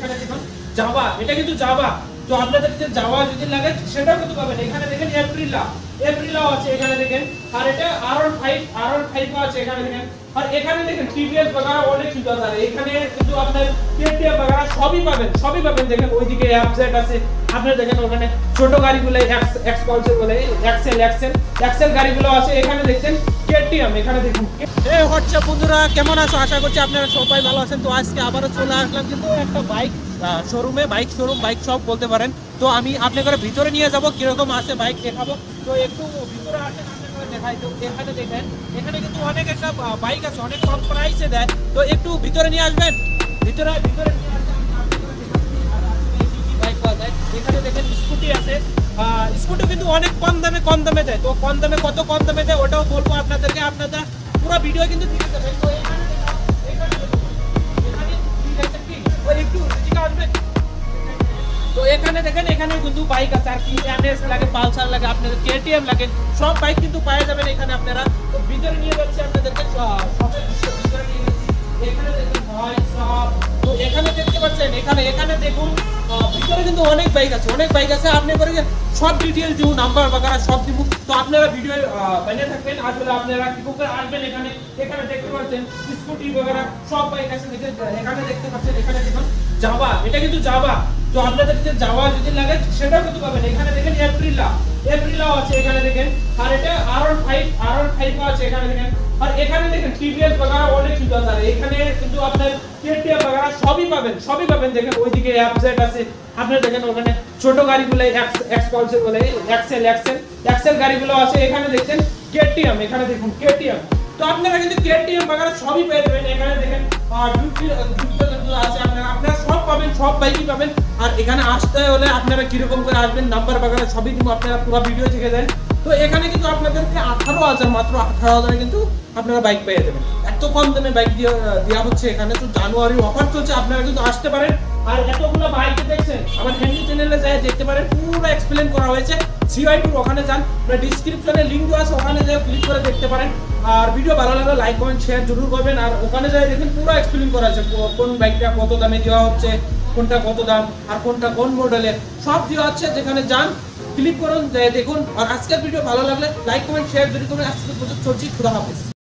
এখানে দেখুন জাভা, এটা কিন্তু জাভা। তো আপনাদের যে জাভা যদি লাগে সেটাও কিন্তু পাবেন। এখানে দেখেন এপ্রিলা আছে এখানে দেখেন, আর এটা আর5 আছে এখানে দেখেন, আর এখানে দেখেন টিভিএস বগারা অনেক কিছু আছে। এখানে কিন্তু আপনার কেটিএম বগারা সবই পাবেন দেখেন। ওইদিকে এফজেড আছে, আপনারা দেখেন ওখানে ছোট গাড়িগুলো এক্স পালসার বলে, এক্সেল গাড়িগুলো আছে। এখানে দেখছেন কেটিএম, এখানে দেখুন। এই হোয়াটসঅ্যাপ বন্ধুরা, কেমন আছো? আশা করছি আপনারা সবাই ভালো আছেন। তো আজকে আবারও চলে আসলাম কিন্তু একটা বাইক শোরুমে, বাইক শপ বলতে পারেন। তো আমি আপনাদের ভিতরে নিয়ে যাব, কিরকম আছে বাইক দেখাবো। তো একটু ভিতরে আসেন, আপনাদের দেখাই। তো এখানে দেখেন, এখানে কিন্তু অনেক একটা বাইক আছে, অনেক কম প্রাইসে দেয়। তো একটু ভিতরে নিয়ে আসবেন, ভিতরে নিয়ে আসবেন। বাইক পাওয়া যায় এখানে দেখেন, স্কুটি আছে। স্কুটি কিন্তু অনেক কম দামে দেয়। তো কত কম দামে দেয় ওটাও বলবো আপনাদেরকে। আপনারা পুরো ভিডিও কিন্তু দেখে যাবেন। তো তো এখানে দেখেন, এখানে কিন্তু বাইক আছে, আর কি এনএস লাগে, পালসার লাগে, আপনাদের কেটিএম লাগে, সব বাইক কিন্তু পাওয়া যাবেন এখানে আপনারা। তো ভিতরে নিয়ে যাচ্ছি আপনাদেরকে, ভিতরে নিয়ে যাচ্ছি। এখানে দেখুন ভাই সব, তো এখানে দেখতে পাচ্ছেন, এখানে দেখুন ভিতরে কিন্তু অনেক বাইক আছে। আপনি করে সব ডিটেইল দিব, নাম্বার বাগারা সব দিব। তো আপনারা ভিডিও বানিয়ে থাকবেন। আসলে আপনারা কি করে আসবেন এখানে দেখতে পাচ্ছেন স্কুটি বাগারা সব বাইক আছে। এখানে দেখতে পাচ্ছেন, এখানে দেখুন জাভা, এটা কিন্তু জাভা। তো আপনাদের যে জাভা যদি লাগে সেটাও কিন্তু পাবেন। এখানে দেখেন এপ্রিলাও আছে এখানে দেখেন, আর এটা আর5 আছে এখানে দেখেন, আর এখানে দেখেন টিভিএস বাগারা অনেক কিছু আছে। এখানে কিন্তু আপনার কেটিএম বাগারা সবই পাবেন দেখেন। ওইদিকে এফজেড আছে, আপনারা দেখেন ওখানে ছোট গাড়িগুলো এক্স পালসার বলে, এক্সেল গাড়িগুলো আছে। এখানে দেখছেন কেটিএম, এখানে দেখুন কেটিএম। তো আপনারা কিন্তু কেটিএম বাগারা সবই পেয়ে যাবেন। এখানে দেখেন আছে, আপনারা সব পাবেন, সব বাইকই পাবেন। আর এখানে আসতে হলে আপনারা কিরকম করে আসবেন, নাম্বার বাগারা সবই দিব, আপনারা পুরো ভিডিও দেখে দেন। তো এখানে কিন্তু আপনাদেরকে 18,000, মাত্র 18,000 কিন্তু আপনারা বাইক পেয়ে যাবেন। এত কম দামে বাইক দেওয়া হচ্ছে এখানে। তো জানুয়ারি অফার চলছে, আপনারা কিন্তু আসতে পারেন। আর এতগুলো বাইক দেখছেন, আমার হ্যান্ডি চ্যানেলে যায় দেখতে পারেন, পুরো এক্সপ্লেন করা হয়েছে। CY2 ওখানে যান, ডিসক্রিপশনে লিংক দেওয়া আছে, ওখানে যায় ক্লিক করে দেখতে পারেন। আর ভিডিও ভালো লাগলে লাইক কমেন্ট শেয়ার জরুর করবেন। আর ওখানে যায় দেখেন পুরো এক্সপ্লেন করা আছে, কোন বাইকটা কত দামে দেওয়া হচ্ছে, কোনটা কত দাম, আর কোনটা কোন মডেলের সব দেওয়া হচ্ছে। যেখানে যান ক্লিক করুন, দেখুন। আর আজকের ভিডিও ভালো লাগলে লাইক কমেন্ট শেয়ার জরুর করবেন। আজকে চলছি, খুদা হাফেজ।